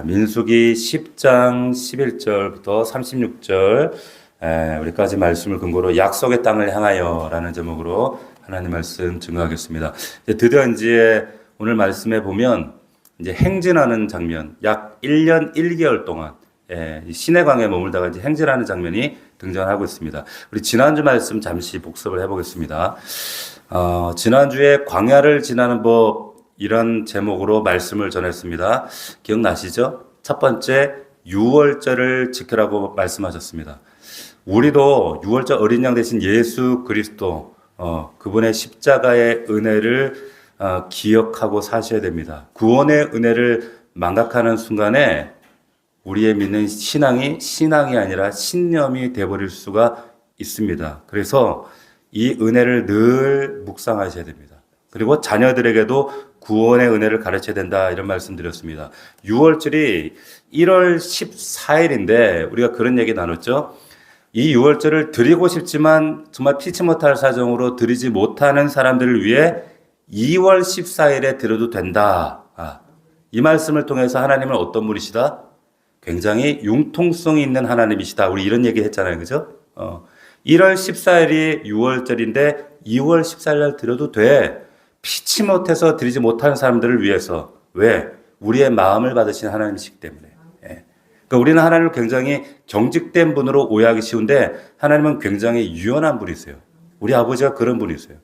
민수기 10장 11절부터 36절 우리까지 말씀을 근거로 약속의 땅을 향하여 라는 제목으로 하나님 말씀 증거하겠습니다. 드디어 이제 오늘 말씀에 보면 이제 행진하는 장면, 약 1년 1개월 동안 시내강에 머물다가 이제 행진하는 장면이 등장하고 있습니다. 우리 지난주 말씀 잠시 복습을 해보겠습니다. 지난주에 광야를 지나는 법 이런 제목으로 말씀을 전했습니다. 기억나시죠? 첫 번째, 유월절을 지키라고 말씀하셨습니다. 우리도 유월절 어린 양 대신 예수 그리스도, 그분의 십자가의 은혜를 기억하고 사셔야 됩니다. 구원의 은혜를 망각하는 순간에 우리의 믿는 신앙이 아니라 신념이 되어버릴 수가 있습니다. 그래서 이 은혜를 늘 묵상하셔야 됩니다. 그리고 자녀들에게도 구원의 은혜를 가르쳐야 된다 이런 말씀 드렸습니다. 6월절이 1월 14일인데 우리가 그런 얘기 나눴죠. 이 6월절을 드리고 싶지만 정말 피치 못할 사정으로 드리지 못하는 사람들을 위해 2월 14일에 드려도 된다. 이 말씀을 통해서 하나님은 어떤 분이시다? 굉장히 융통성이 있는 하나님이시다. 우리 이런 얘기 했잖아요. 그죠? 1월 14일이 6월절인데 2월 14일 날 드려도 돼. 피치 못해서 드리지 못하는 사람들을 위해서. 왜? 우리의 마음을 받으신 하나님이시기 때문에. 그러니까 우리는 하나님을 굉장히 경직된 분으로 오해하기 쉬운데 하나님은 굉장히 유연한 분이세요. 우리 아버지가 그런 분이세요.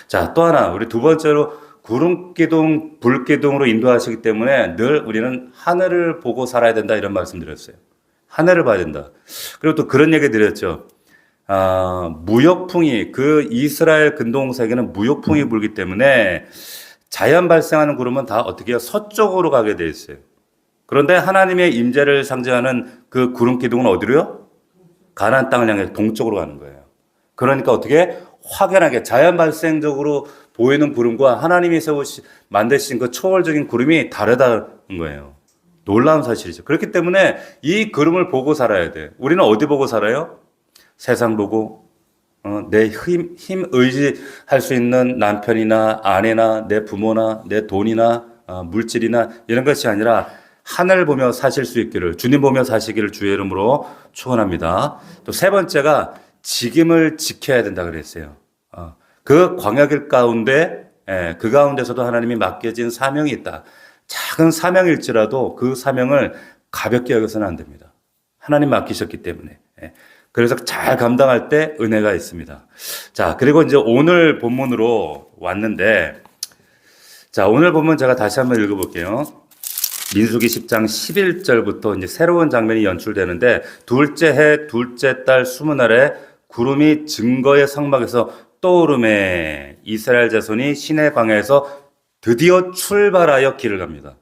자, 또 하나, 우리 두 번째로 구름기둥, 불기둥으로 인도하시기 때문에 늘 우리는 하늘을 보고 살아야 된다 이런 말씀 드렸어요. 하늘을 봐야 된다. 그리고 또 그런 얘기 드렸죠. 무역풍이, 그 이스라엘 근동세계는 무역풍이 불기 때문에 자연 발생하는 구름은 다 어떻게 해요? 서쪽으로 가게 돼 있어요. 그런데 하나님의 임재를 상징하는 그 구름 기둥은 어디로요? 가나안 땅을 향해 동쪽으로 가는 거예요. 그러니까 어떻게 확연하게 자연 발생적으로 보이는 구름과 하나님이 만드신 그 초월적인 구름이 다르다는 거예요. 놀라운 사실이죠. 그렇기 때문에 이 구름을 보고 살아야 돼. 우리는 어디 보고 살아요? 세상 보고, 내 힘 의지할 수 있는 남편이나 아내나 내 부모나 내 돈이나 물질이나 이런 것이 아니라 하늘 보며 사실 수 있기를, 주님 보며 사시기를 주의 이름으로 축원합니다. 또 세 번째가 직임을 지켜야 된다 그랬어요. 그 광야길 가운데, 그 가운데서도 하나님이 맡겨진 사명이 있다. 작은 사명일지라도 그 사명을 가볍게 여겨서는 안 됩니다. 하나님 맡기셨기 때문에. 그래서 잘 감당할 때 은혜가 있습니다. 자, 그리고 이제 오늘 본문으로 왔는데, 자, 오늘 본문 제가 다시 한번 읽어볼게요. 민수기 10장 11절부터 이제 새로운 장면이 연출되는데, 둘째 해, 둘째 달 20날에 구름이 증거의 성막에서 떠오르매 이스라엘 자손이 시내 광야에서 드디어 출발하여 길을 갑니다.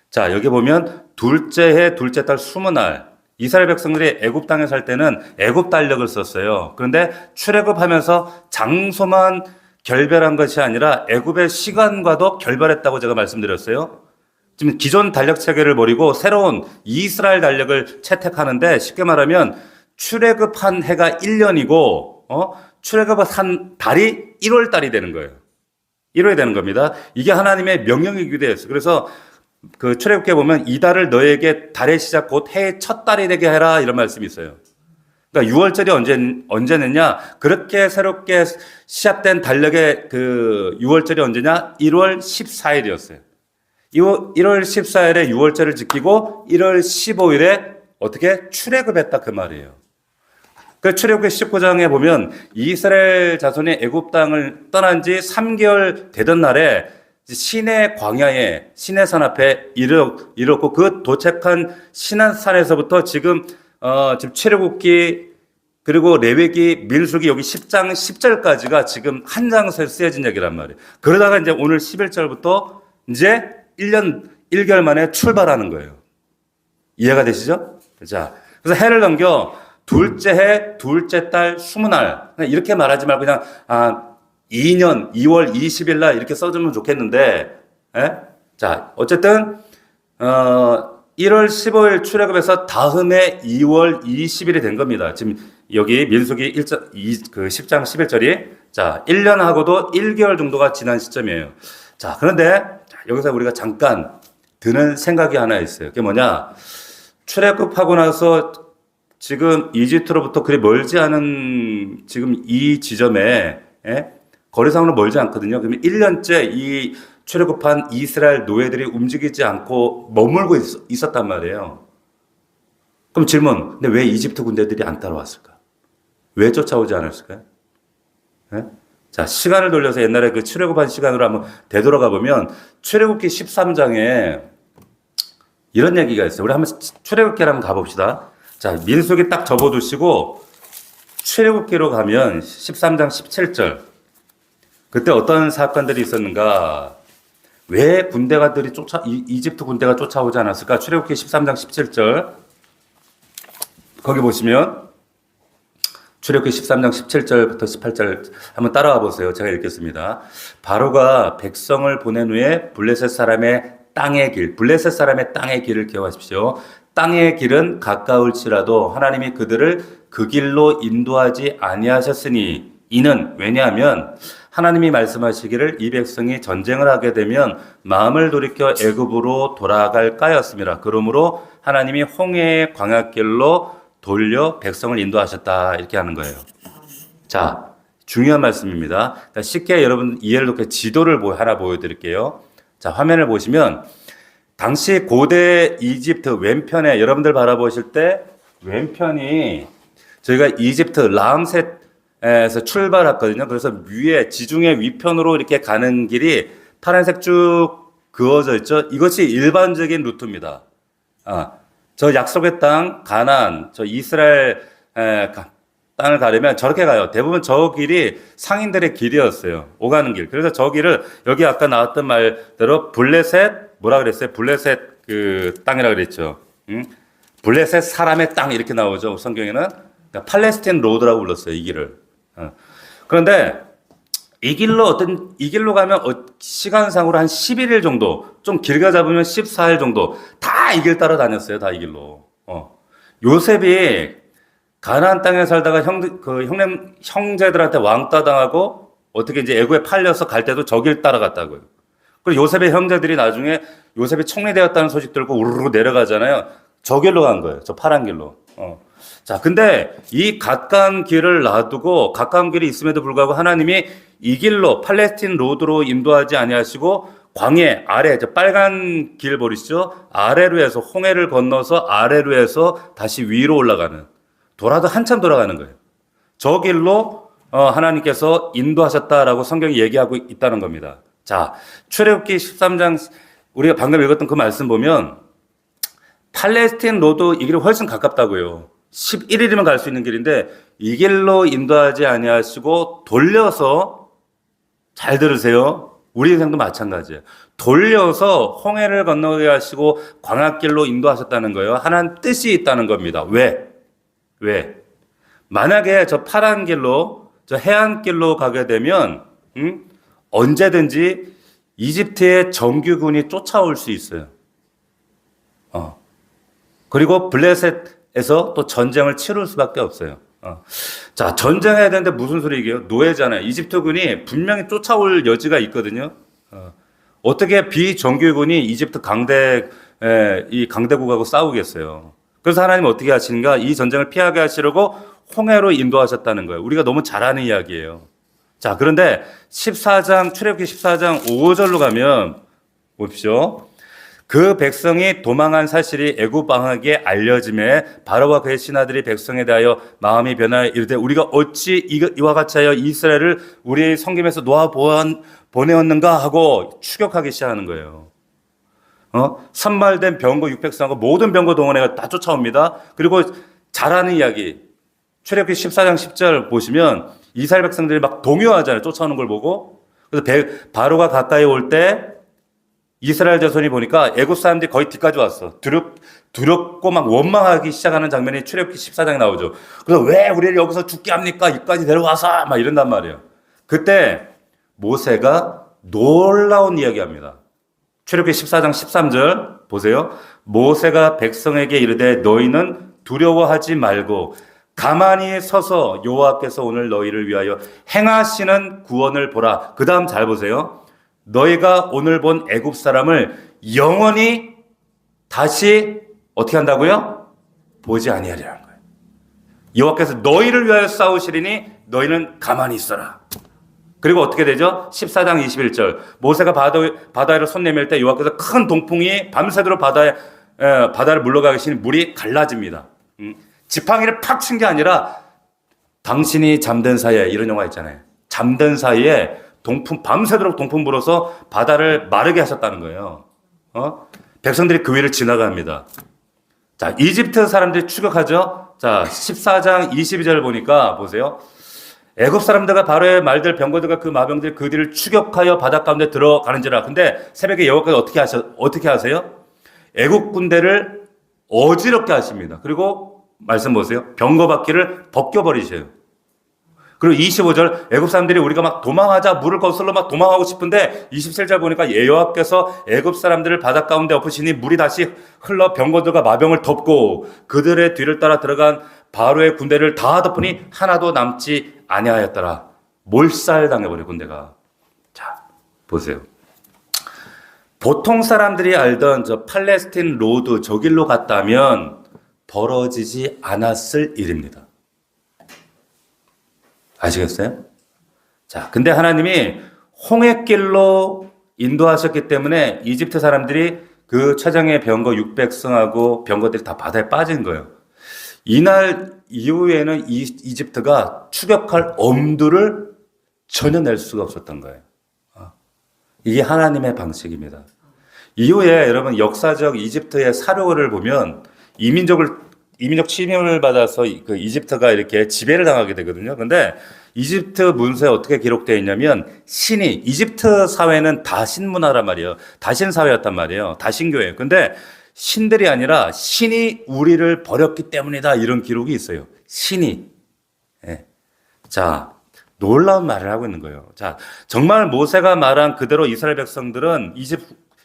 자, 여기 보면 둘째 해, 둘째 달 20날, 이스라엘 백성들이 애굽 땅에 살 때는 애굽 달력을 썼어요. 그런데 출애굽하면서 장소만 결별한 것이 아니라 애굽의 시간과도 결별했다고 제가 말씀드렸어요. 지금 기존 달력 체계를 버리고 새로운 이스라엘 달력을 채택하는데 쉽게 말하면 출애굽한 해가 1년이고 출애굽한 달이 1월 달이 되는 거예요. 1월이 되는 겁니다. 이게 하나님의 명령이기도 했어요. 그래서 그 출애굽기에 보면 이 달을 너에게 달의 시작 곧 해의 첫 달이 되게 해라 이런 말씀이 있어요. 그러니까 6월절이 언제느냐? 그렇게 새롭게 시작된 달력의 그 6월절이 언제냐? 1월 14일이었어요. 1월 14일에 6월절을 지키고 1월 15일에 어떻게 출애굽했다 그 말이에요. 그 출애굽기 19장에 보면 이스라엘 자손이 애굽 땅을 떠난 지 3개월 되던 날에 시내 광야에 시내산 앞에 이르렀고 그 도착한 시내산에서부터 지금 출애굽기 그리고 레위기 민수기 여기 10장 10절까지가 지금 한 장서에 쓰여진 얘기란 말이에요. 그러다가 이제 오늘 11절부터 이제 1년 1개월 만에 출발하는 거예요. 이해가 되시죠? 자, 그래서 해를 넘겨 둘째 해, 둘째 달 20날 이렇게 말하지 말고 그냥 2년 2월 20일 날 이렇게 써주면 좋겠는데, 자, 어쨌든 1월 15일 출애굽해서 다음해 2월 20일이 된 겁니다. 지금 여기 민수기 10장 11절이 자, 1년하고도 1개월 정도가 지난 시점이에요. 자, 그런데 여기서 우리가 잠깐 드는 생각이 하나 있어요. 그게 뭐냐? 출애굽하고 나서 지금 이집트로부터 그리 멀지 않은 지금 이 지점에, 예? 거리상으로 멀지 않거든요. 그러면 1년째 이 출애굽한 이스라엘 노예들이 움직이지 않고 머물고 있었단 말이에요. 그럼 질문, 근데 왜 이집트 군대들이 안 따라왔을까? 왜 쫓아오지 않았을까요? 예? 자, 시간을 돌려서 옛날에 그 출애굽한 시간으로 한번 되돌아가 보면 출애굽기 13장에 이런 얘기가 있어요. 우리 한번 출애굽기를 한번 가봅시다. 자, 민수기 딱 접어두시고 출애굽기로 가면 13장 17절. 그때 어떤 사건들이 있었는가? 왜 군대가들이 이집트 군대가 쫓아오지 않았을까? 출애굽기 13장 17절. 거기 보시면 출애굽기 13장 17절부터 18절 한번 따라와 보세요. 제가 읽겠습니다. 바로가 백성을 보낸 후에 블레셋 사람의 땅의 길, 블레셋 사람의 땅의 길을 기억하십시오. 땅의 길은 가까울지라도 하나님이 그들을 그 길로 인도하지 아니하셨으니 이는 왜냐하면 하나님이 말씀하시기를 이 백성이 전쟁을 하게 되면 마음을 돌이켜 애굽으로 돌아갈까였습니다. 그러므로 하나님이 홍해의 광야길로 돌려 백성을 인도하셨다 이렇게 하는 거예요. 자, 중요한 말씀입니다. 쉽게 여러분 이해를 돕게 지도를 하나 보여드릴게요. 자, 화면을 보시면 당시 고대 이집트 왼편에 여러분들 바라보실 때 왼편이 저희가 이집트 라암셋에서 출발했거든요. 그래서 위에 지중해 위편으로 이렇게 가는 길이 파란색 쭉 그어져 있죠. 이것이 일반적인 루트입니다. 저 약속의 땅 가나안, 저 이스라엘 땅을 가려면 저렇게 가요. 대부분 저 길이 상인들의 길이었어요. 오가는 길. 그래서 저 길을 여기 아까 나왔던 말대로 블레셋 뭐라 그랬어요? 블레셋 그 땅이라 그랬죠. 블레셋 사람의 땅 이렇게 나오죠. 성경에는 그러니까 팔레스틴 로드라고 불렀어요. 이 길을. 그런데 이 길로 가면 시간상으로 한 11일 정도, 좀 길게 잡으면 14일 정도 다 이 길 따라 다녔어요. 다 이 길로. 요셉이 가나안 땅에 살다가 형제들한테 왕따 당하고 어떻게 이제 애굽에 팔려서 갈 때도 저 길 따라갔다고요. 그리고 요셉의 형제들이 나중에 요셉이 총리되었다는 소식 들고 우르르 내려가잖아요. 저 길로 간 거예요. 저 파란 길로. 자, 근데 이 가까운 길을 놔두고 가까운 길이 있음에도 불구하고 하나님이 이 길로 팔레스틴 로드로 인도하지 아니하시고 광해 아래 저 빨간 길 보이시죠? 아래로 해서 홍해를 건너서 아래로 해서 다시 위로 올라가는 돌아도 한참 돌아가는 거예요. 저 길로 하나님께서 인도하셨다라고 성경이 얘기하고 있다는 겁니다. 자, 출애굽기 13장 우리가 방금 읽었던 그 말씀 보면 팔레스틴 로드 이 길이 훨씬 가깝다고요. 11일이면 갈 수 있는 길인데 이 길로 인도하지 아니하시고 돌려서 잘 들으세요. 우리 인생도 마찬가지예요. 돌려서 홍해를 건너게 하시고 광야길로 인도하셨다는 거예요. 하나님 뜻이 있다는 겁니다. 왜? 만약에 저 파란 길로 저 해안길로 가게 되면 언제든지 이집트의 정규군이 쫓아올 수 있어요. 그리고 블레셋에서 또 전쟁을 치를 수밖에 없어요. 자, 전쟁해야 되는데 무슨 소리예요? 노예잖아요. 이집트군이 분명히 쫓아올 여지가 있거든요. 어떻게 비정규군이 이집트 이 강대국하고 싸우겠어요? 그래서 하나님 어떻게 하시는가? 이 전쟁을 피하게 하시려고 홍해로 인도하셨다는 거예요. 우리가 너무 잘 아는 이야기예요. 자, 그런데 출애굽기 14장 5절로 가면 보십시오. 그 백성이 도망한 사실이 애굽 왕에게 알려짐에 바로와 그의 신하들이 백성에 대하여 마음이 변하여 이르되 우리가 어찌 이와 같이 하여 이스라엘을 우리의 성김에서 놓아 보내었는가 하고 추격하기 시작하는 거예요. 산말된 병거 600쌍과 모든 병거 동원해가 다 쫓아옵니다. 그리고 잘하는 이야기 출애굽기 14장 10절 보시면 이스라엘 백성들이 막 동요하잖아요. 쫓아오는 걸 보고. 그래서 바로가 가까이 올 때 이스라엘 자손이 보니까 애굽 사람들이 거의 뒤까지 왔어. 두렵고 막 원망하기 시작하는 장면이 출애굽기 14장에 나오죠. 그래서 왜 우리를 여기서 죽게 합니까? 여기까지 데려와서 막 이런단 말이에요. 그때 모세가 놀라운 이야기합니다. 출애굽기 14장 13절 보세요. 모세가 백성에게 이르되 너희는 두려워하지 말고 가만히 서서 여호와께서 오늘 너희를 위하여 행하시는 구원을 보라. 그 다음 잘 보세요. 너희가 오늘 본 애굽 사람을 영원히 다시 어떻게 한다고요? 보지 아니하리라는 거예요. 여호와께서 너희를 위하여 싸우시리니 너희는 가만히 있어라. 그리고 어떻게 되죠? 14장 21절 모세가 바다로 손 내밀 때 여호와께서 큰 동풍이 밤새도록 바다를 물러가게 하시니 물이 갈라집니다. 지팡이를 팍 친 게 아니라 당신이 잠든 사이에, 이런 영화 있잖아요. 잠든 사이에 밤새도록 동풍 불어서 바다를 마르게 하셨다는 거예요. 백성들이 그 위를 지나갑니다. 자, 이집트 사람들이 추격하죠. 자, 14장 22절 보니까 보세요. 애굽 사람들과 바로의 말들 병거들과 그 마병들 그 뒤를 추격하여 바다 가운데 들어가는지라. 근데 새벽에 여호와께서 어떻게 하세요? 애굽 군대를 어지럽게 하십니다. 그리고 말씀 보세요. 병거 바퀴를 벗겨버리셔요. 그리고 25절 애굽 사람들이 우리가 막 도망하자 물을 거슬러 막 도망하고 싶은데 27절 보니까 여호와께서 애굽 사람들을 바다 가운데 엎으시니 물이 다시 흘러 병거들과 마병을 덮고 그들의 뒤를 따라 들어간 바로의 군대를 다 덮으니 하나도 남지 아니하였더라. 몰살당해버려 군대가. 자, 보세요. 보통 사람들이 알던 저 팔레스틴 로드 저 길로 갔다면 벌어지지 않았을 일입니다. 아시겠어요? 자, 근데 하나님이 홍해길로 인도하셨기 때문에 이집트 사람들이 그 최정예 병거 600승하고 병거들이 다 바다에 빠진 거예요. 이날 이후에는 이집트가 추격할 엄두를 전혀 낼 수가 없었던 거예요. 이게 하나님의 방식입니다. 이후에 여러분 역사적 이집트의 사료를 보면 이민족 침입을 받아서 그 이집트가 이렇게 지배를 당하게 되거든요. 근데 이집트 문서에 어떻게 기록되어 있냐면 이집트 사회는 다신 문화란 말이에요. 다신 사회였단 말이에요. 다신교예요. 근데 신들이 아니라 신이 우리를 버렸기 때문이다. 이런 기록이 있어요. 신이. 예. 자, 놀라운 말을 하고 있는 거예요. 자, 정말 모세가 말한 그대로 이스라엘 백성들은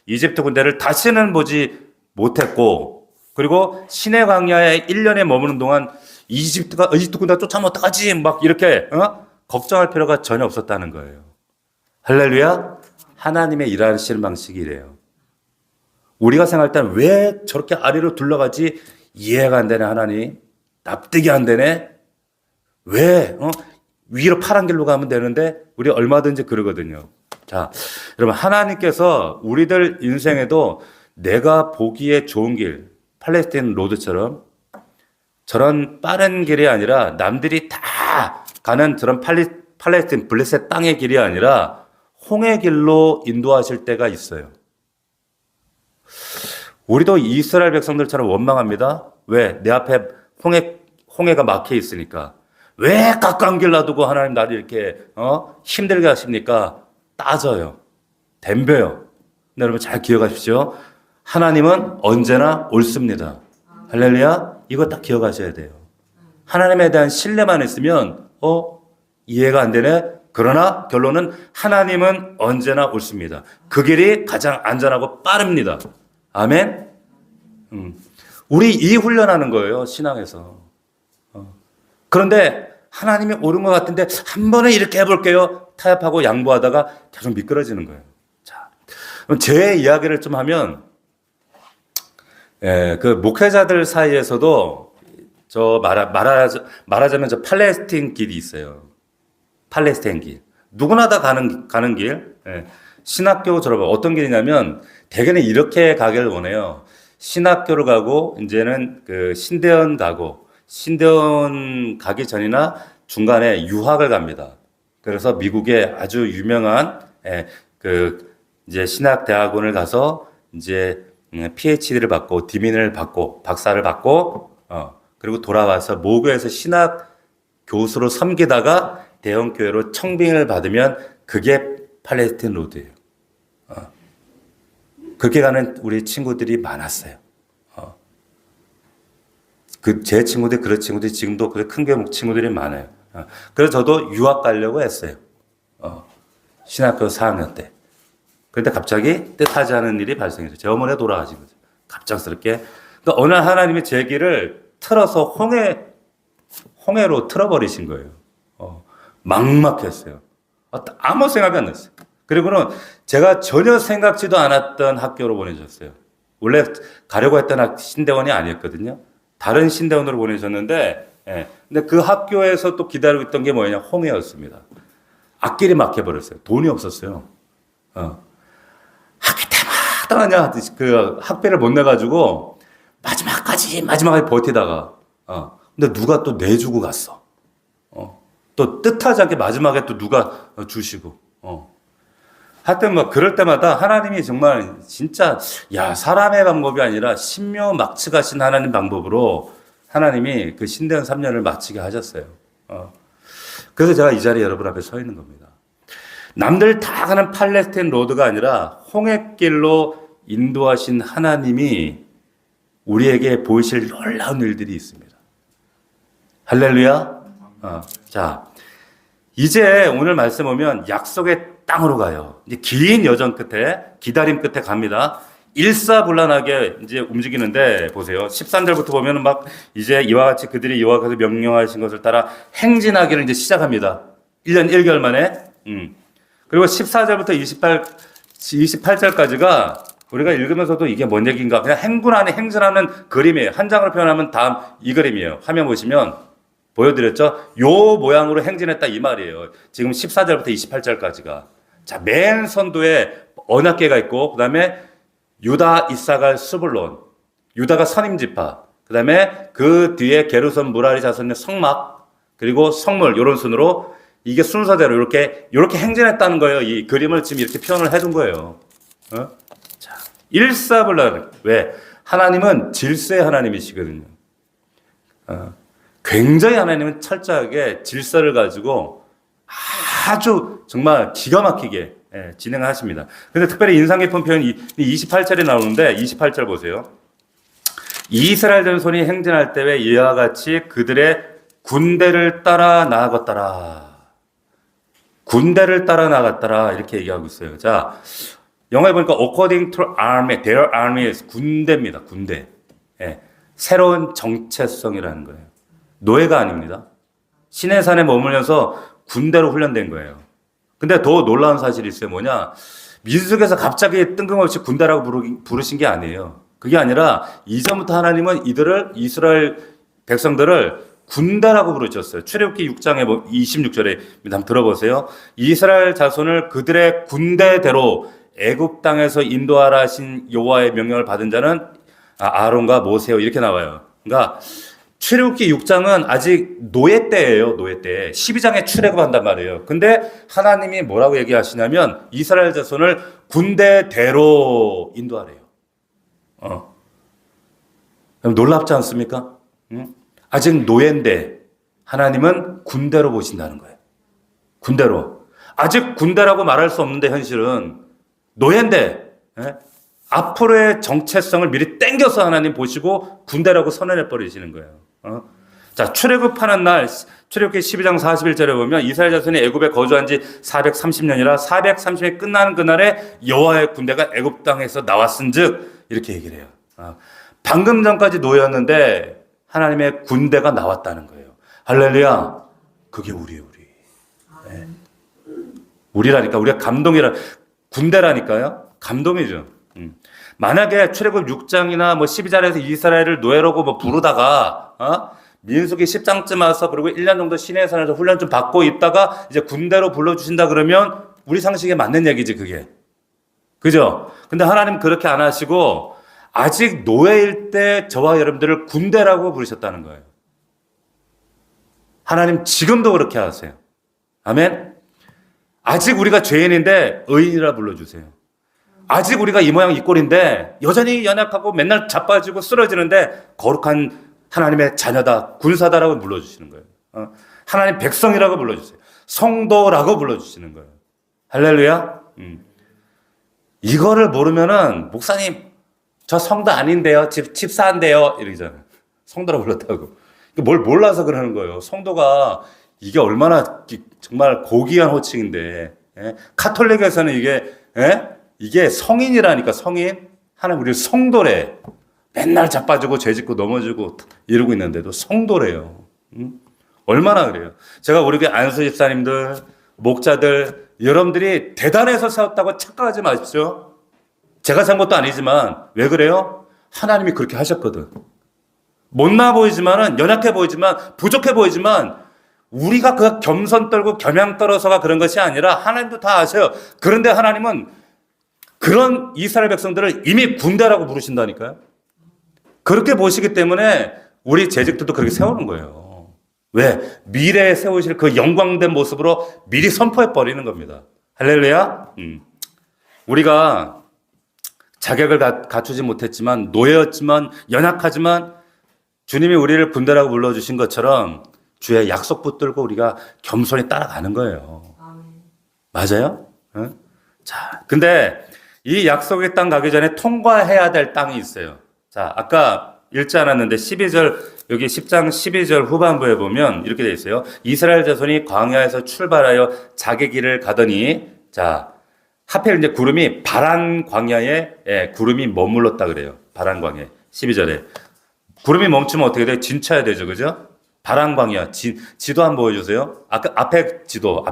이집트 군대를 다시는 보지 못했고, 그리고 시내 광야에 1년에 머무는 동안 이집트 군대가 쫓아오면 어떡하지? 막 이렇게 걱정할 필요가 전혀 없었다는 거예요. 할렐루야. 하나님의 일하시는 방식이 이래요. 우리가 생각할 때는 왜 저렇게 아래로 둘러가지? 이해가 안 되네, 하나님. 납득이 안 되네. 왜 위로 파란 길로 가면 되는데 우리 얼마든지 그러거든요. 자, 여러분 하나님께서 우리들 인생에도 내가 보기에 좋은 길, 팔레스틴 로드처럼 저런 빠른 길이 아니라 남들이 다 가는 저런 팔레스틴 블레셋 땅의 길이 아니라 홍해 길로 인도하실 때가 있어요. 우리도 이스라엘 백성들처럼 원망합니다. 왜? 내 앞에 홍해가 막혀 있으니까. 왜 가까운 길 놔두고 하나님 나를 이렇게 힘들게 하십니까? 따져요. 덤벼요. 근데 여러분 잘 기억하십시오. 하나님은 언제나 옳습니다. 할렐루야. 이거 딱 기억하셔야 돼요. 하나님에 대한 신뢰만 있으면 이해가 안 되네. 그러나 결론은 하나님은 언제나 옳습니다. 그 길이 가장 안전하고 빠릅니다. 아멘. 우리 이 훈련하는 거예요. 신앙에서. 그런데 하나님이 옳은 것 같은데 한 번에 이렇게 해볼게요. 타협하고 양보하다가 계속 미끄러지는 거예요. 자, 그럼 제 이야기를 좀 하면 그 목회자들 사이에서도 말하자면 저 팔레스틴 길이 있어요. 팔레스타인 길. 누구나 다 가는 길. 예. 신학교 졸업은 어떤 길이냐면 대개는 이렇게 가기를 원해요. 신학교를 가고 이제는 그 신대원 가고 신대원 가기 전이나 중간에 유학을 갑니다. 그래서 미국의 아주 유명한 그 이제 신학 대학원을 가서 이제 PhD를 받고 디민을 받고 박사를 받고 그리고 돌아와서 모교에서 신학 교수로 섬기다가 대형 교회로 청빙을 받으면 그게 팔레스틴 로드예요. 그렇게 가는 우리 친구들이 많았어요. 제 친구들, 그런 친구들이 지금도 큰 교회 친구들이 많아요. 그래서 저도 유학 가려고 했어요. 신학교 4학년 때. 그런데 갑자기 뜻하지 않은 일이 발생했어요. 제 어머니가 돌아가신 거죠. 갑작스럽게. 그러니까 어느 날 하나님이 제 길을 틀어서 홍해로 틀어버리신 거예요. 막막했어요. 아무 생각이 안 났어요. 그리고는 제가 전혀 생각지도 않았던 학교로 보내셨어요. 원래 가려고 했던 신대원이 아니었거든요. 다른 신대원으로 보내셨는데, 예. 근데 그 학교에서 또 기다리고 있던 게 뭐냐? 홍해였습니다. 앞길이 막혀버렸어요. 돈이 없었어요. 학기 때마다 그냥 그 학비를 못 내가지고 마지막까지 버티다가, 근데 누가 또 내주고 갔어. 또 뜻하지 않게 마지막에 또 누가 주시고, 하여튼 뭐 그럴 때마다 하나님이 정말 진짜 야 사람의 방법이 아니라 신묘막측하신 하나님 방법으로 하나님이 그 신대원 3년을 마치게 하셨어요. 그래서 제가 이 자리에 여러분 앞에 서 있는 겁니다. 남들 다 가는 팔레스타인 로드가 아니라 홍해길로 인도하신 하나님이 우리에게 보이실 놀라운 일들이 있습니다. 할렐루야. 자, 이제 오늘 말씀 보면 약속의 땅으로 가요. 이제 긴 여정 끝에, 기다림 끝에 갑니다. 일사불란하게 이제 움직이는데 보세요. 13절부터 보면은 막 이제 이와 같이 그들이 여호와께서 명령하신 것을 따라 행진하기를 이제 시작합니다. 1년 1개월 만에. 그리고 14절부터 28절까지가 우리가 읽으면서도 이게 뭔 얘기인가? 그냥 행군 안에 행진하는 그림이에요. 한 장으로 표현하면 다음 이 그림이에요. 화면 보시면 보여드렸죠? 요 모양으로 행진했다 이 말이에요. 지금 14절부터 28절까지가. 자, 맨 선두에 언약궤가 있고, 그 다음에 유다, 이사갈, 스불론. 유다가 선임지파. 그 다음에 그 뒤에 게르손, 무라리 자손의 성막, 그리고 성물, 요런 순으로 이게 순서대로 이렇게 행진했다는 거예요. 이 그림을 지금 이렇게 표현을 해둔 거예요. 자, 일사불란. 왜? 하나님은 질서의 하나님이시거든요. 굉장히 하나님은 철저하게 질서를 가지고 아주 정말 기가 막히게 진행하십니다. 근데 특별히 인상 깊은 표현이 28절에 나오는데 28절 보세요. 이스라엘 전손이 행진할 때에 이와 같이 그들의 군대를 따라 나아갔더라. 군대를 따라 나갔더라. 이렇게 얘기하고 있어요. 자, 영어에 보니까 according to army, their army is 군대입니다. 군대. 새로운 정체성이라는 거예요. 노예가 아닙니다. 시내산에 머물면서 군대로 훈련된 거예요. 근데 더 놀라운 사실이 있어요. 뭐냐? 민수께서 갑자기 뜬금없이 군대라고 부르신 게 아니에요. 그게 아니라 이전부터 하나님은 이스라엘 백성들을 군대라고 부르셨어요. 출애굽기 6장에 26절에 한번 들어보세요. 이스라엘 자손을 그들의 군대대로 애굽 땅에서 인도하라 하신 여호와의 명령을 받은 자는 아론과 모세요. 이렇게 나와요. 그러니까 출애굽기 6장은 아직 노예 때예요. 노예 때. 12장에 출애굽한단 말이에요. 근데 하나님이 뭐라고 얘기하시냐면 이스라엘 자손을 군대대로 인도하래요. 놀랍지 않습니까? 아직 노예인데 하나님은 군대로 보신다는 거예요. 군대로. 아직 군대라고 말할 수 없는데 현실은 노예인데 앞으로의 정체성을 미리 땡겨서 하나님 보시고 군대라고 선언해 버리시는 거예요. 자, 출애굽하는 날 출애굽기 12장 41절에 보면 이스라엘 자손이 애굽에 거주한 지 430년이라 430년이 끝나는 그날에 여호와의 군대가 애굽 땅에서 나왔은즉 이렇게 얘기를 해요. 방금 전까지 노예였는데 하나님의 군대가 나왔다는 거예요. 할렐루야. 그게 우리예요, 우리. 네. 우리라니까. 우리가 군대라니까요. 감동이죠. 만약에 출애굽 6장이나 12장에서 이스라엘을 노예라고 부르다가 민수기 10장쯤 와서 그리고 1년 정도 시내산에서 훈련 좀 받고 있다가 이제 군대로 불러주신다 그러면 우리 상식에 맞는 얘기지 그게. 그죠? 근데 하나님 그렇게 안 하시고 아직 노예일 때 저와 여러분들을 군대라고 부르셨다는 거예요. 하나님 지금도 그렇게 하세요. 아멘? 아직 우리가 죄인인데 의인이라 불러주세요. 아직 우리가 이 모양 이 꼴인데 여전히 연약하고 맨날 자빠지고 쓰러지는데 거룩한 하나님의 자녀다, 군사다라고 불러주시는 거예요. 하나님 백성이라고 불러주세요. 성도라고 불러주시는 거예요. 할렐루야. 이거를 모르면은 목사님 저 성도 아닌데요, 집사인데요 이러잖아요. 성도라고 불렀다고. 뭘 몰라서 그러는 거예요. 성도가 이게 얼마나 정말 고귀한 호칭인데 카톨릭에서는 이게 성인이라니까. 성인. 하나님 우리 성도래. 맨날 자빠지고 죄짓고 넘어지고 이러고 있는데도 성도래요. 얼마나 그래요. 제가 우리 교회 안수 집사님들, 목자들 여러분들이 대단해서 세웠다고 착각하지 마십시오. 제가 산 것도 아니지만 왜 그래요? 하나님이 그렇게 하셨거든. 못나 보이지만은, 연약해 보이지만, 부족해 보이지만 우리가 그 겸손 떨고 겸양 떨어서가 그런 것이 아니라 하나님도 다 아셔요. 그런데 하나님은 그런 이스라엘 백성들을 이미 군대라고 부르신다니까요. 그렇게 보시기 때문에 우리 재직들도 그렇게 세우는 거예요. 왜? 미래에 세우실 그 영광된 모습으로 미리 선포해 버리는 겁니다. 할렐루야. 우리가 자격을 갖추지 못했지만, 노예였지만, 연약하지만 주님이 우리를 군대라고 불러주신 것처럼 주의 약속 붙들고 우리가 겸손히 따라가는 거예요. 맞아요? 응? 자, 근데 이 약속의 땅 가기 전에 통과해야 될 땅이 있어요. 자, 아까 읽지 않았는데 12절, 여기 10장 12절 후반부에 보면 이렇게 되어 있어요. 이스라엘 자손이 광야에서 출발하여 자기 길을 가더니, 자, 하필 이제 구름이 바란 광야에 구름이 머물렀다 그래요. 바란 광야에. 12절에. 구름이 멈추면 어떻게 돼요? 진쳐야 되죠. 그죠? 바란 광야. 지도 한번 보여주세요. 아까 앞에 지도,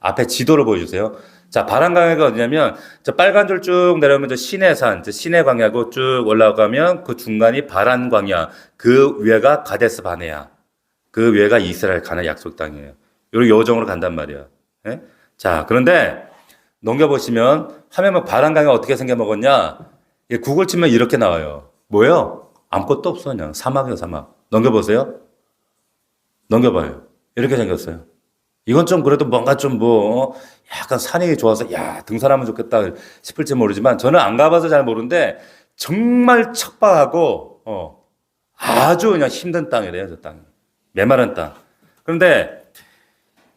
앞에 지도를 보여주세요. 자, 바란 광야가 어디냐면, 저 빨간 줄 쭉 내려오면 저 시내산, 저 시내 광야고 쭉 올라가면 그 중간이 바란 광야, 그 위에가 가데스 바네아, 그 위에가 이스라엘 가나안 약속 땅이에요. 요런 요정으로 간단 말이야. 예? 자, 그런데 넘겨보시면 화면에 바란 광야가 어떻게 생겨먹었냐? 구글 치면 이렇게 나와요. 뭐예요? 아무것도 없어. 그냥 사막이에요, 사막. 넘겨보세요. 넘겨봐요. 이렇게 생겼어요. 이건 좀 그래도 뭔가 좀 약간 산이 좋아서 등산하면 좋겠다 싶을지 모르지만 저는 안 가봐서 잘 모르는데 정말 척박하고 아주 그냥 힘든 땅이래요. 저 땅이. 메마른 땅. 그런데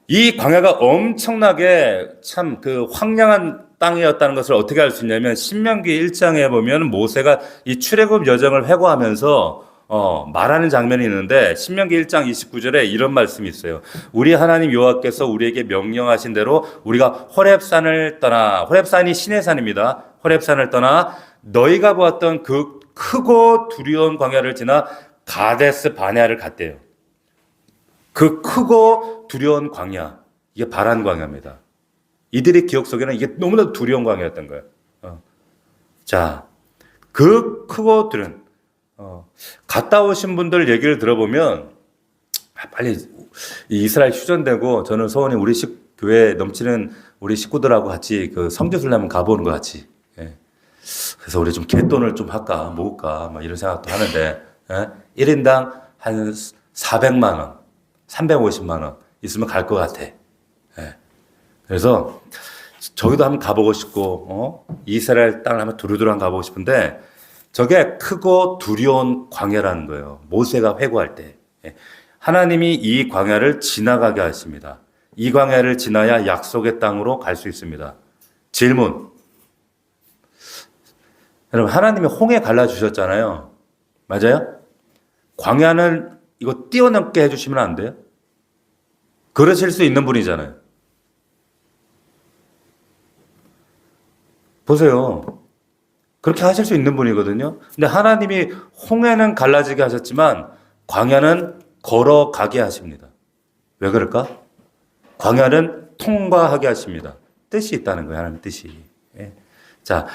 이 광야가 엄청나게 참 그 황량한 땅이었다는 것을 어떻게 알 수 있냐면 신명기 1장에 보면 모세가 이 출애굽 여정을 회고하면서 말하는 장면이 있는데 신명기 1장 29절에 이런 말씀이 있어요. 우리 하나님 여호와께서 우리에게 명령하신 대로 우리가 호렙산을 떠나, 호렙산이 시내산입니다. 호렙산을 떠나 너희가 보았던 그 크고 두려운 광야를 지나 가데스 바네아를 갔대요. 그 크고 두려운 광야, 이게 바란 광야입니다. 이들의 기억 속에는 이게 너무나도 두려운 광야였던 거예요. 자, 그 크고 두려운 갔다 오신 분들 얘기를 들어보면 빨리 이스라엘 휴전되고 저는 소원이 우리 교회 넘치는 우리 식구들하고 같이 그 성지순례 한번 가보는 것 같이. 예. 그래서 우리 좀 갯돈을 좀 할까 모을까 막 이런 생각도 하는데 1인당 한 400만 원, 350만 원 있으면 갈 것 같아. 예. 그래서 저기도 한번 가보고 싶고 이스라엘 땅을 한번 두루두루 가보고 싶은데 저게 크고 두려운 광야라는 거예요. 모세가 회고할 때. 하나님이 이 광야를 지나가게 하십니다. 이 광야를 지나야 약속의 땅으로 갈 수 있습니다. 질문. 여러분, 하나님이 홍해 갈라주셨잖아요. 맞아요? 광야는 이거 뛰어넘게 해주시면 안 돼요? 그러실 수 있는 분이잖아요. 보세요. 그렇게 하실 수 있는 분이거든요. 근데 하나님이 홍해는 갈라지게 하셨지만 광야는 걸어가게 하십니다. 왜 그럴까? 광야는 통과하게 하십니다. 뜻이 있다는 거예요. 하나님 뜻이. 예. 자,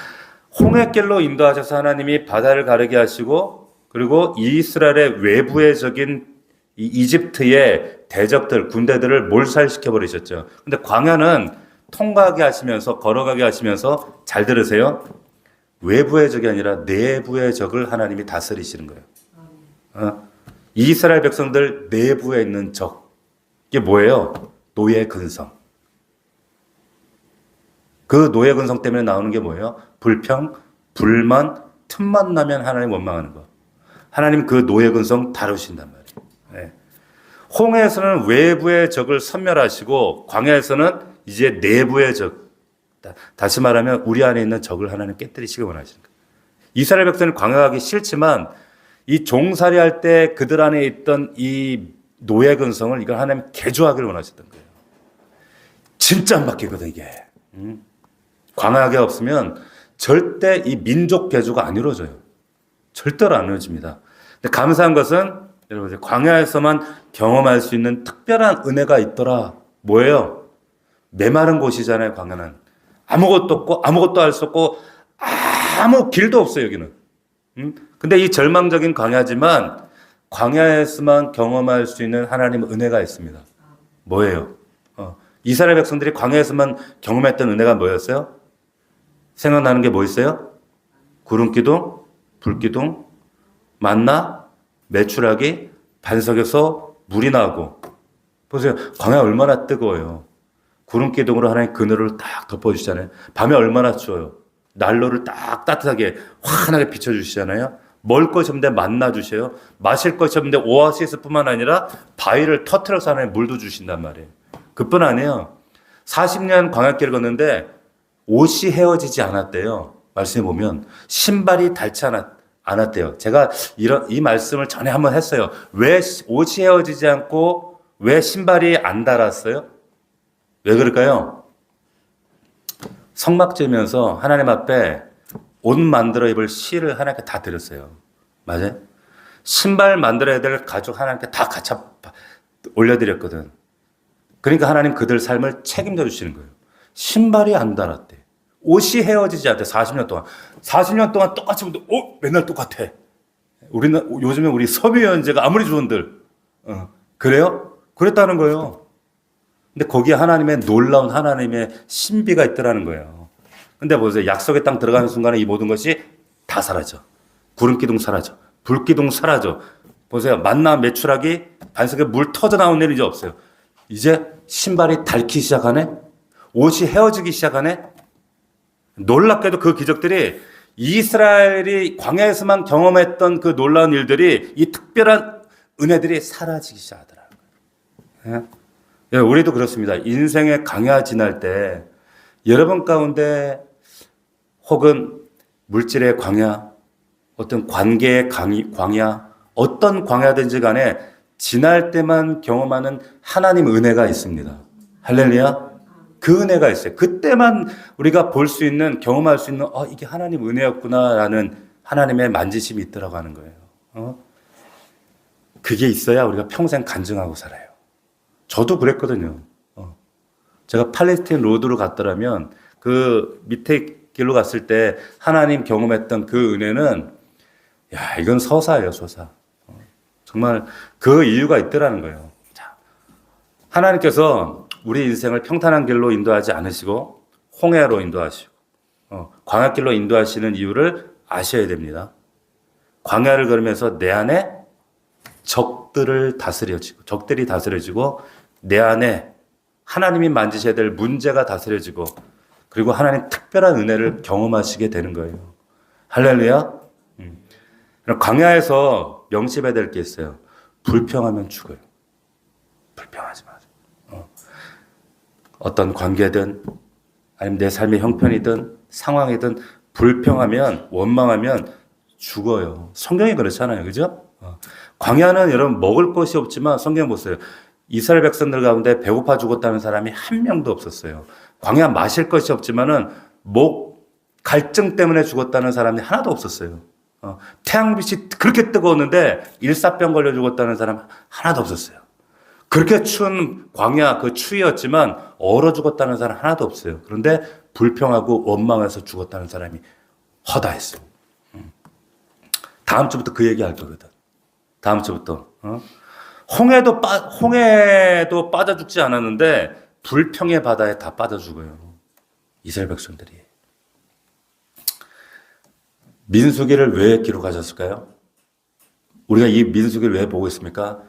홍해길로 인도하셔서 하나님이 바다를 가르게 하시고 그리고 이스라엘의 외부의적인 이 이집트의 대적들, 군대들을 몰살시켜 버리셨죠. 근데 광야는 통과하게 하시면서 걸어가게 하시면서 잘 들으세요. 외부의 적이 아니라 내부의 적을 하나님이 다스리시는 거예요. 이스라엘 백성들 내부에 있는 적. 이게 뭐예요? 노예 근성. 그 노예 근성 때문에 나오는 게 뭐예요? 불평, 불만, 틈만 나면 하나님 원망하는 거. 하나님 그 노예 근성 다루신단 말이에요. 네. 홍해에서는 외부의 적을 섬멸하시고 광야에서는 이제 내부의 적. 다시 말하면 우리 안에 있는 적을 하나님 깨뜨리시기 원하시는 거예요. 이스라엘 백성은 광야하기 싫지만 이 종살이 할 때 그들 안에 있던 이 노예 근성을 이걸 하나님 개조하기를 원하셨던 거예요. 진짜 안 바뀌거든 이게. 광야하게 없으면 절대 이 민족 개조가 안 이루어져요. 절대로 안 이루어집니다. 근데 감사한 것은 여러분 광야에서만 경험할 수 있는 특별한 은혜가 있더라. 뭐예요? 메마른 곳이잖아요, 광야는. 아무것도 없고 아무것도 할 수 없고 아무 길도 없어요, 여기는. 근데 이 절망적인 광야지만 광야에서만 경험할 수 있는 하나님의 은혜가 있습니다. 뭐예요? 이스라엘 백성들이 광야에서만 경험했던 은혜가 뭐였어요? 생각나는 게 뭐 있어요? 구름기둥, 불기둥, 만나, 메추라기, 반석에서 물이 나고. 보세요. 광야 얼마나 뜨거워요. 구름기둥으로 하나님 그늘을 딱 덮어주시잖아요. 밤에 얼마나 추워요. 난로를 딱 따뜻하게 환하게 비춰주시잖아요. 먹을 것이 없는데 만나 주셔요. 마실 것이 없는데 오아시스뿐만 아니라 바위를 터트려서 하나님 물도 주신단 말이에요. 그뿐 아니에요. 40년 광야길을 걷는데 옷이 헤어지지 않았대요. 말씀해 보면 신발이 닳지 않았대요. 제가 이 말씀을 전에 한번 했어요. 왜 옷이 헤어지지 않고 왜 신발이 안 닳았어요? 왜 그럴까요? 성막 지으면서 하나님 앞에 옷 만들어 입을 실을 하나님께 다 드렸어요. 맞아요? 신발 만들어야 될 가죽 하나님께 다 같이 올려드렸거든. 그러니까 하나님 그들 삶을 책임져 주시는 거예요. 신발이 안 닳았대. 옷이 헤어지지 않대. 40년 동안. 40년 동안 똑같이 입는데 맨날 똑같아. 우리는 요즘에 우리 섬유 연제가 아무리 좋은들 그래요? 그랬다는 거예요. 근데 거기에 하나님의 놀라운 하나님의 신비가 있더라는 거예요. 근데 보세요. 약속의 땅 들어가는 순간에 이 모든 것이 다 사라져. 구름기둥 사라져. 불기둥 사라져. 보세요. 만나 메추라기 반석에 물 터져 나온 일이 이제 없어요. 이제 신발이 닳기 시작하네. 옷이 헤어지기 시작하네. 놀랍게도 그 기적들이 이스라엘이 광야에서만 경험했던 그 놀라운 일들이 이 특별한 은혜들이 사라지기 시작하더라고요. 예? 우리도 그렇습니다. 인생의 광야 지날 때 여러분 가운데 혹은 물질의 광야, 어떤 관계의 광야, 어떤 광야든지 간에 지날 때만 경험하는 하나님 은혜가 있습니다. 할렐루야. 그 은혜가 있어요. 그때만 우리가 볼 수 있는, 경험할 수 있는, 이게 하나님 은혜였구나라는 하나님의 만지심이 있더라고 하는 거예요. 그게 있어야 우리가 평생 간증하고 살아요. 저도 그랬거든요. 제가 팔레스타인 로드로 갔더라면 그 밑에 길로 갔을 때 하나님 경험했던 그 은혜는 이건 서사예요, 서사. 정말 그 이유가 있더라는 거예요. 자, 하나님께서 우리 인생을 평탄한 길로 인도하지 않으시고 홍해로 인도하시고 광야길로 인도하시는 이유를 아셔야 됩니다. 광야를 걸으면서 내 안에 적들이 다스려지고 내 안에 하나님이 만지셔야 될 문제가 다스려지고 그리고 하나님 특별한 은혜를 경험하시게 되는 거예요. 할렐루야. 광야에서 명심해야 될 게 있어요. 불평하면 죽어요. 불평하지 마세요. 어떤 관계든 아니면 내 삶의 형편이든 상황이든 불평하면 원망하면 죽어요. 성경이 그렇잖아요. 그죠? 광야는 여러분 먹을 것이 없지만 성경 보세요. 이스라엘 백성들 가운데 배고파 죽었다는 사람이 한 명도 없었어요. 광야 마실 것이 없지만은 갈증 때문에 죽었다는 사람이 하나도 없었어요. 태양빛이 그렇게 뜨거웠는데 일사병 걸려 죽었다는 사람 하나도 없었어요. 그렇게 추운 광야 그 추위였지만 얼어 죽었다는 사람 하나도 없어요. 그런데 불평하고 원망해서 죽었다는 사람이 허다했어요. 다음 주부터 그 얘기 할 거거든. 다음 주부터. 홍해도 빠져 죽지 않았는데 불평의 바다에 다 빠져 죽어요. 이스라엘 백성들이. 민수기를 왜 기록하셨을까요? 우리가 이 민수기를 왜 보고 있습니까?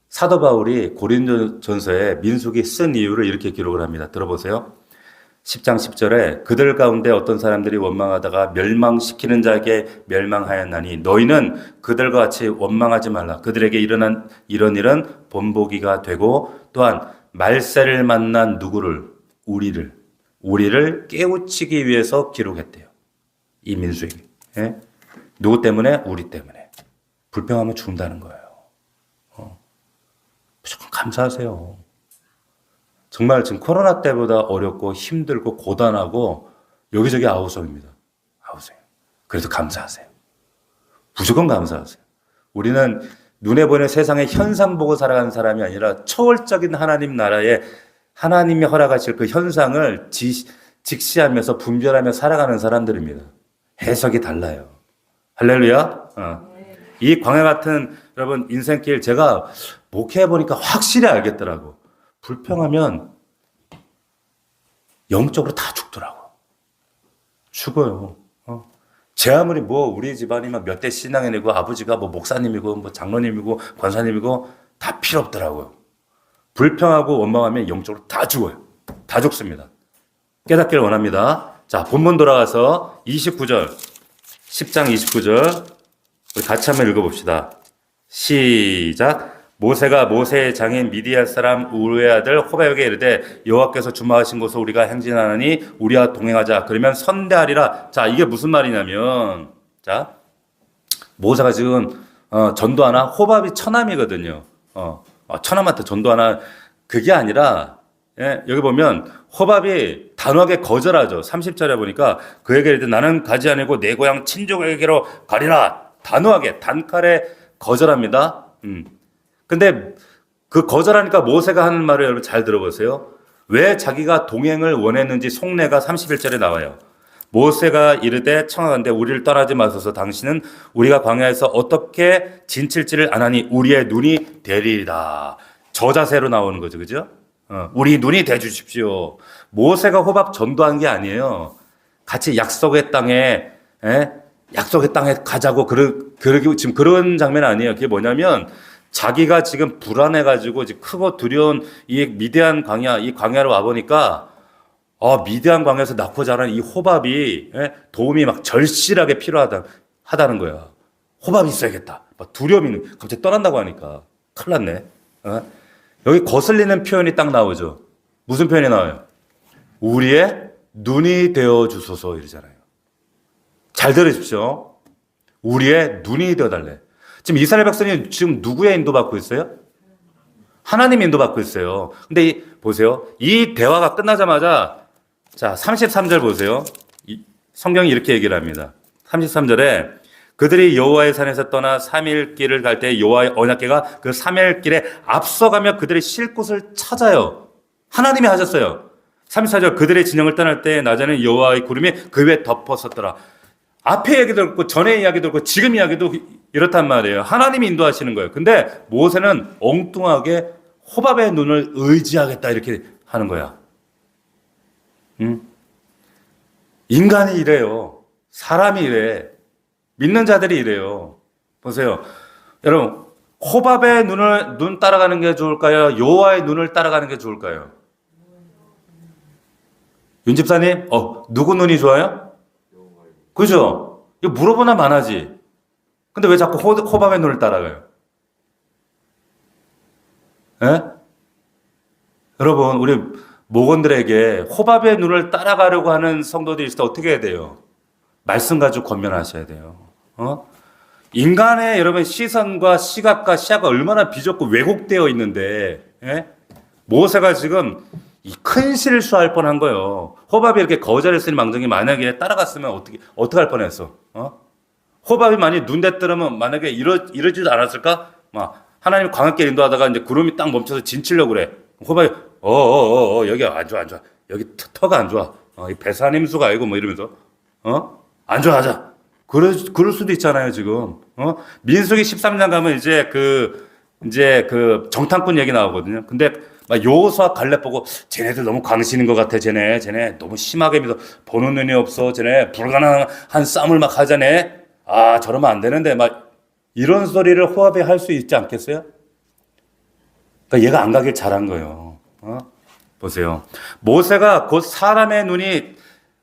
사도 바울이 고린도전서에 민수기 쓴 이유를 이렇게 기록을 합니다. 들어보세요. 10장 10절에 그들 가운데 어떤 사람들이 원망하다가 멸망시키는 자에게 멸망하였나니 너희는 그들과 같이 원망하지 말라. 그들에게 일어난 이런 일은 본보기가 되고 또한 말세를 만난 누구를 우리를 깨우치기 위해서 기록했대요. 이 민수기. 예? 누구 때문에? 우리 때문에. 불평하면 죽는다는 거예요. 무조건 감사하세요. 정말 지금 코로나 때보다 어렵고 힘들고 고단하고 여기저기 아우성입니다. 아우성. 그래도 감사하세요. 무조건 감사하세요. 우리는 눈에 보이는 세상의 현상 보고 살아가는 사람이 아니라 초월적인 하나님 나라의 하나님이 허락하실 그 현상을 직시하면서 분별하며 살아가는 사람들입니다. 해석이 달라요. 할렐루야. 이 광야 같은 여러분 인생길 제가 목회해 보니까 확실히 알겠더라고. 불평하면 영적으로 다 죽더라고. 죽어요. 제 아무리 뭐 우리 집안이 막 몇 대 신앙인이고 아버지가 뭐 목사님이고 뭐 장로님이고 권사님이고 다 필요 없더라고요. 불평하고 원망하면 영적으로 다 죽어요. 다 죽습니다. 깨닫기를 원합니다. 자, 본문 돌아가서 29절, 10장 29절 우리 같이 한번 읽어봅시다. 시작. 모세가 모세의 장인 미디안 사람 우르의 아들 호밥에게 이르되 여호와께서 주마하신 곳을 우리가 행진하느니 우리와 동행하자. 그러면 선대하리라. 자, 이게 무슨 말이냐면, 자, 모세가 지금 전도하나 호밥이 처남이거든요. 처남한테 전도하나 그게 아니라 여기 보면 호밥이 단호하게 거절하죠. 30절에 보니까 그에게 이르되 나는 가지 아니고 내 고향 친족에게로 가리라. 단호하게 단칼에 거절합니다. 근데 그 거절하니까 모세가 하는 말을 여러분 잘 들어보세요. 왜 자기가 동행을 원했는지 속내가 31절에 나와요. 모세가 이르되 청하건대 우리를 떠나지 마소서. 당신은 우리가 광야에서 어떻게 진칠지를 아나니 우리의 눈이 되리라. 저 자세로 나오는 거죠. 그죠? 우리 눈이 돼 주십시오. 모세가 호밥 전도한 게 아니에요. 같이 약속의 땅에 가자고 그러기 지금 그런 장면 아니에요. 그게 뭐냐면 자기가 지금 불안해가지고 지금 크고 두려운 이 미디안 광야, 이 광야로 와보니까, 미디안 광야에서 낳고 자란 이 호밥이, 도움이 막 절실하게 하다는 거야. 호밥이 있어야겠다. 막 두려움이 갑자기 떠난다고 하니까. 큰일 났네. 여기 거슬리는 표현이 딱 나오죠. 무슨 표현이 나와요? 우리의 눈이 되어 주소서 이러잖아요. 잘 들으십시오. 우리의 눈이 되어 달래. 지금 이스라엘 백성이 지금 누구의 인도받고 있어요? 하나님의 인도받고 있어요. 근데 보세요. 이 대화가 끝나자마자 자 33절 보세요. 성경이 이렇게 얘기를 합니다. 33절에 그들이 여호와의 산에서 떠나 3일 길을 갈 때 여호와의 언약궤가 그 3일 길에 앞서가며 그들이 쉴 곳을 찾아요. 하나님이 하셨어요. 34절 그들의 진영을 떠날 때 낮에는 여호와의 구름이 그 위에 덮었었더라. 앞에 이야기도 그렇고 전에 이야기도 그렇고 지금 이야기도 이렇단 말이에요. 하나님이 인도하시는 거예요. 근데 모세는 엉뚱하게 호밥의 눈을 의지하겠다 이렇게 하는 거야. 인간이 이래요. 사람이 이래. 믿는 자들이 이래요. 보세요. 여러분 호밥의 눈 따라가는 게 좋을까요? 여호와의 눈을 따라가는 게 좋을까요? 윤 집사님, 누구 눈이 좋아요? 그죠? 이거 물어보나 마나지. 근데 왜 자꾸 호밥의 눈을 따라가요? 여러분, 우리 목원들에게 호밥의 눈을 따라가려고 하는 성도들이 있을 때 어떻게 해야 돼요? 말씀 가지고 권면하셔야 돼요. 인간의 여러분 시선과 시각과 시야가 얼마나 비좁고 왜곡되어 있는데, 모세가 지금 이 큰 실수할 뻔한 거예요. 호밥이 이렇게 거절했으니 망정이 만약에 따라갔으면 어떻게 할 뻔했어? 호밥이 만약 눈 대뜨르면 만약에 이러지도 않았을까? 막 하나님 광야길 인도하다가 이제 구름이 딱 멈춰서 진치려고 그래. 호밥이 여기 안 좋아. 여기 터가 안 좋아. 이 배산 임수가 아니고 뭐 이러면서 안 좋아 하자. 그럴 수도 있잖아요, 지금. 민수기 13장 가면 이제 그 정탐꾼 얘기 나오거든요. 근데 막 여호수아 갈렙 보고 쟤네들 너무 광신인 것 같아. 쟤네 너무 심하게 믿어. 보는 눈이 없어. 쟤네 불가능한 싸움을 막 하자네. 저러면 안 되는데 막 이런 소리를 호압에 할 수 있지 않겠어요? 그러니까 얘가 안 가길 잘한 거예요. 보세요. 모세가 곧 사람의 눈이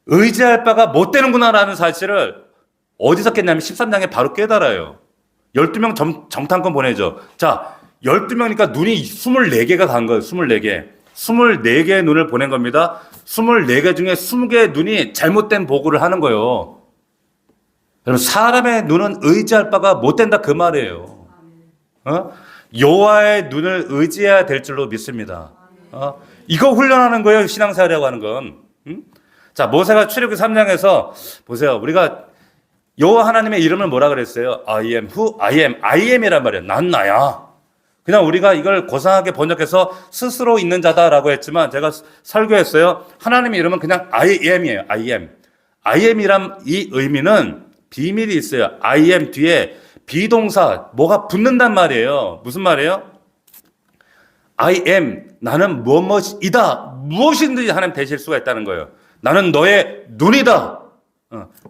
의지할 바가 못 되는구나라는 사실을 어디서 깼냐면 13장에 바로 깨달아요. 12명 정탐꾼 보내죠. 자, 12명이니까 눈이 24개가 간 거예요. 24개. 24개의 눈을 보낸 겁니다. 24개 중에 20개의 눈이 잘못된 보고를 하는 거예요. 여러분, 사람의 눈은 의지할 바가 못 된다 그 말이에요. 여호와의 눈을 의지해야 될 줄로 믿습니다. 이거 훈련하는 거예요. 신앙생활이라고 하는 건. 자, 모세가 출애굽기 3장에서 보세요. 우리가 여호와 하나님의 이름을 뭐라 그랬어요? I am who I am. I am이란 말이에요. 난 나야. 그냥 우리가 이걸 고상하게 번역해서 스스로 있는 자다라고 했지만 제가 설교했어요. 하나님의 이름은 그냥 I am이에요. I am. I am이란 이 의미는 비밀이 있어요. I am 뒤에 비동사 뭐가 붙는단 말이에요. 무슨 말이에요? I am 나는 무엇이다. 무엇이든지 하나님 되실 수가 있다는 거예요. 나는 너의 눈이다.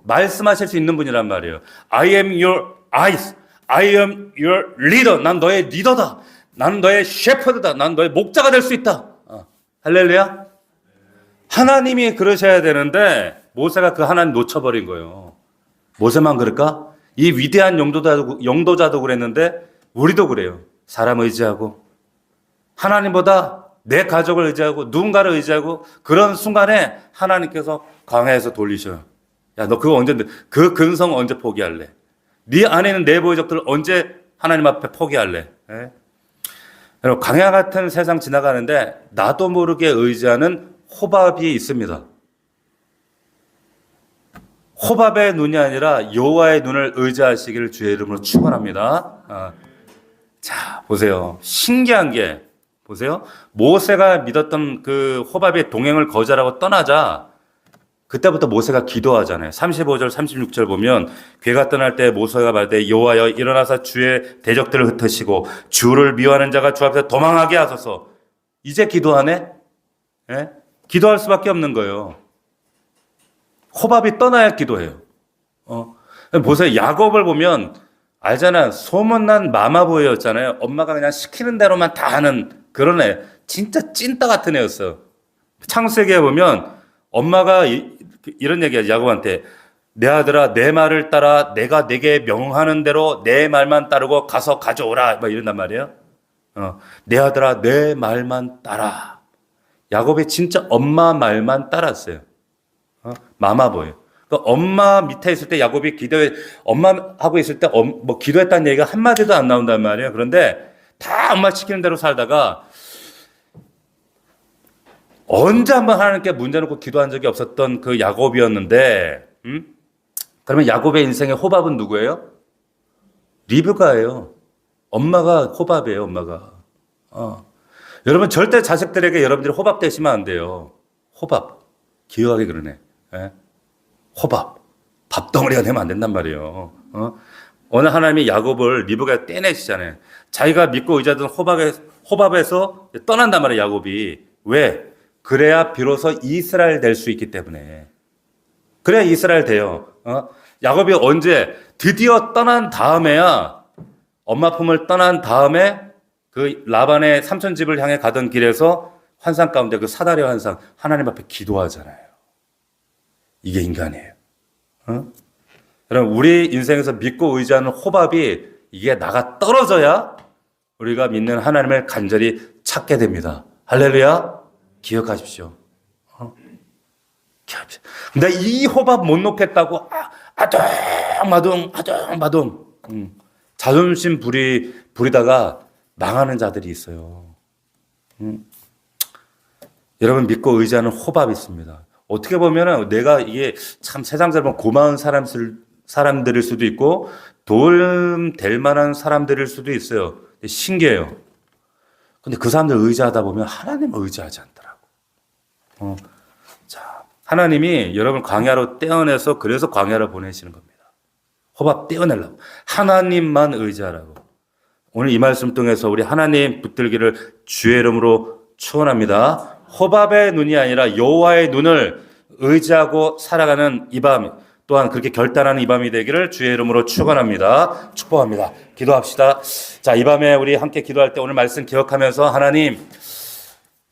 말씀하실 수 있는 분이란 말이에요. I am your eyes. I am your leader. 난 너의 리더다. 나는 너의 셰퍼드다. 난 너의 목자가 될 수 있다. 할렐루야. 하나님이 그러셔야 되는데 모세가 그 하나님 놓쳐버린 거예요. 모세만 그럴까? 이 위대한 영도자도 그랬는데 우리도 그래요. 사람 의지하고 하나님보다 내 가족을 의지하고 누군가를 의지하고 그런 순간에 하나님께서 광야에서 돌리셔요. 야, 너 그거 언제, 그 근성 언제 포기할래? 네 안에 있는 내부의 적들을 언제 하나님 앞에 포기할래? 예? 여러분, 광야 같은 세상 지나가는데 나도 모르게 의지하는 호밥이 있습니다. 호밥의 눈이 아니라 여호와의 눈을 의지하시기를 주의 이름으로 축원합니다. 자, 보세요. 신기한 게 보세요. 모세가 믿었던 그 호밥의 동행을 거절하고 떠나자 그때부터 모세가 기도하잖아요. 35절, 36절 보면 괴가 떠날 때 모세가 말때 여호와여 일어나서 주의 대적들을 흩으시고 주를 미워하는 자가 주 앞에서 도망하게 하소서. 이제 기도하네? 예? 기도할 수밖에 없는 거예요. 호밥이 떠나야 기도해요. 보세요. 야곱을 보면 알잖아. 소문난 마마보이였잖아요. 엄마가 그냥 시키는 대로만 다 하는 그런 애. 진짜 찐따 같은 애였어. 창세기에 보면 엄마가 이런 얘기야. 야곱한테 내 아들아 내 말을 따라 내가 내게 명하는 대로 내 말만 따르고 가서 가져오라. 막 이런단 말이에요. 내 아들아 내 말만 따라. 야곱이 진짜 엄마 말만 따랐어요. 마마보예요. 그러니까 엄마 밑에 있을 때 야곱이 엄마하고 있을 때 뭐 기도했다는 얘기가 한마디도 안 나온단 말이에요. 그런데 다 엄마 시키는 대로 살다가 언제 한번 하나님께 문제 놓고 기도한 적이 없었던 그 야곱이었는데, 그러면 야곱의 인생의 호밥은 누구예요? 리브가예요. 엄마가 호밥이에요, 엄마가. 여러분 절대 자식들에게 여러분들이 호밥 되시면 안 돼요. 호밥. 기억하게 그러네. 예? 호밥. 밥덩어리가 되면 안 된단 말이에요. 오늘 하나님이 야곱을 리브가에 떼내시잖아요. 자기가 믿고 의지하던 호밥에서 떠난단 말이에요, 야곱이. 왜? 그래야 비로소 이스라엘 될 수 있기 때문에. 그래야 이스라엘 돼요. 야곱이 언제? 드디어 떠난 다음에야, 엄마 품을 떠난 다음에 그 라반의 삼촌집을 향해 가던 길에서 환상 가운데 그 사다리 환상, 하나님 앞에 기도하잖아요. 이게 인간이에요. 여러분, 우리 인생에서 믿고 의지하는 호밥이 이게 나가 떨어져야 우리가 믿는 하나님을 간절히 찾게 됩니다. 할렐루야. 기억하십시오. 근데 이 호밥 못 놓겠다고 아둥마둥 자존심 부리다가 망하는 자들이 있어요. 여러분 믿고 의지하는 호밥이 있습니다. 어떻게 보면은 내가 이게 참 세상 사람 고마운 사람들일 수도 있고 도움 될 만한 사람들일 수도 있어요. 신기해요. 근데 그 사람들 의지하다 보면 하나님을 의지하지 않더라고. 자, 하나님이 여러분 광야로 떼어내서 그래서 광야로 보내시는 겁니다. 호밥 떼어내려고. 하나님만 의지하라고. 오늘 이 말씀 통해서 우리 하나님 붙들기를 주의 이름으로 축원합니다. 호밥의 눈이 아니라 여호와의 눈을 의지하고 살아가는 이 밤, 또한 그렇게 결단하는 이 밤이 되기를 주의 이름으로 축원합니다. 축복합니다. 기도합시다. 자, 이 밤에 우리 함께 기도할 때 오늘 말씀 기억하면서 하나님,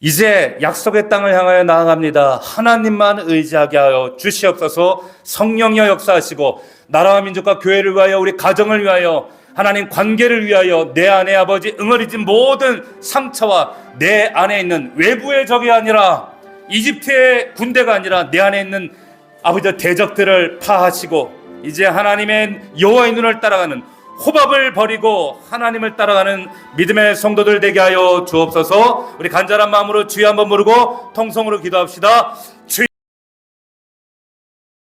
이제 약속의 땅을 향하여 나아갑니다. 하나님만 의지하게 하여 주시옵소서. 성령여 역사하시고 나라와 민족과 교회를 위하여 우리 가정을 위하여 하나님 관계를 위하여 내 안에 아버지 응어리진 모든 상처와 내 안에 있는 외부의 적이 아니라 이집트의 군대가 아니라 내 안에 있는 아버지 대적들을 파하시고 이제 하나님의 여호와의 눈을 따라가는 호밥을 버리고 하나님을 따라가는 믿음의 성도들 되게 하여 주옵소서. 우리 간절한 마음으로 주여 한번 부르고 통성으로 기도합시다.